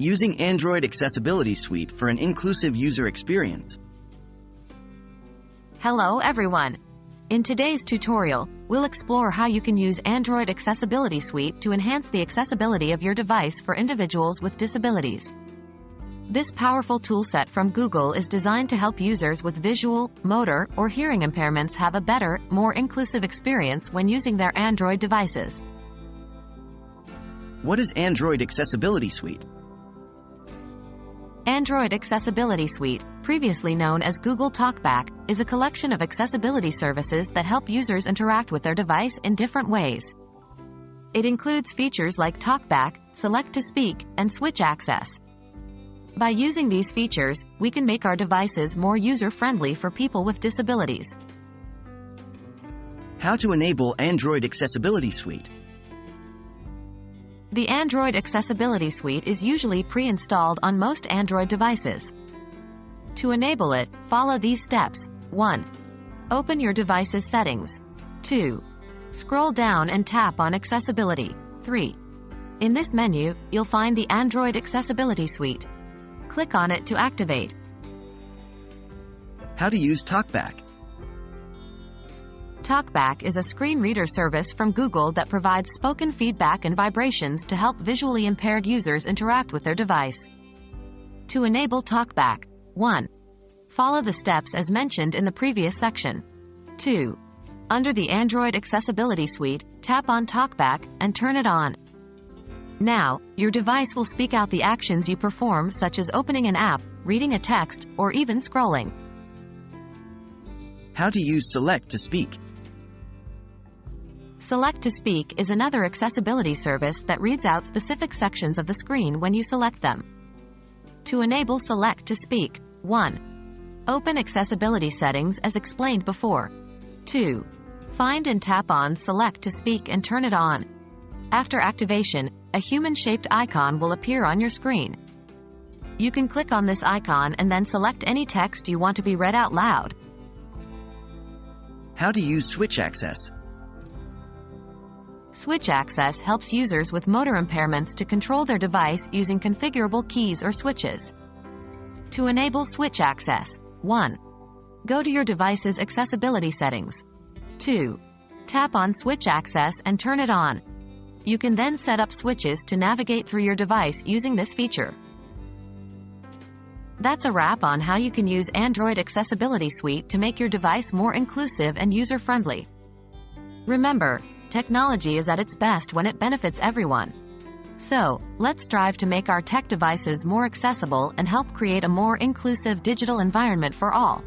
Using Android Accessibility Suite for an inclusive user experience. Hello everyone! In today's tutorial, we'll explore how you can use Android Accessibility Suite to enhance the accessibility of your device for individuals with disabilities. This powerful toolset from Google is designed to help users with visual, motor, or hearing impairments have a better, more inclusive experience when using their Android devices. What is Android Accessibility Suite? Android Accessibility Suite, previously known as Google TalkBack, is a collection of accessibility services that help users interact with their device in different ways. It includes features like TalkBack, Select to Speak, and Switch Access. By using these features, we can make our devices more user-friendly for people with disabilities. How to enable Android Accessibility Suite? The Android Accessibility Suite is usually pre-installed on most Android devices. To enable it, follow these steps. 1. Open your device's settings. 2. Scroll down and tap on Accessibility. 3. In this menu, you'll find the Android Accessibility Suite. Click on it to activate. How to use TalkBack? TalkBack is a screen reader service from Google that provides spoken feedback and vibrations to help visually impaired users interact with their device. To enable TalkBack, 1. Follow the steps as mentioned in the previous section. 2. Under the Android Accessibility Suite, tap on TalkBack and turn it on. Now, your device will speak out the actions you perform, such as opening an app, reading a text, or even scrolling. How to use Select to Speak? Select to Speak is another accessibility service that reads out specific sections of the screen when you select them. To enable Select to Speak, 1. Open Accessibility Settings as explained before. 2. Find and tap on Select to Speak and turn it on. After activation, a human-shaped icon will appear on your screen. You can click on this icon and then select any text you want to be read out loud. How to use Switch Access? Switch Access helps users with motor impairments to control their device using configurable keys or switches. To enable Switch Access, 1. Go to your device's accessibility settings. 2. Tap on Switch Access and turn it on. You can then set up switches to navigate through your device using this feature. That's a wrap on how you can use Android Accessibility Suite to make your device more inclusive and user-friendly. Remember, technology is at its best when it benefits everyone. So, let's strive to make our tech devices more accessible and help create a more inclusive digital environment for all.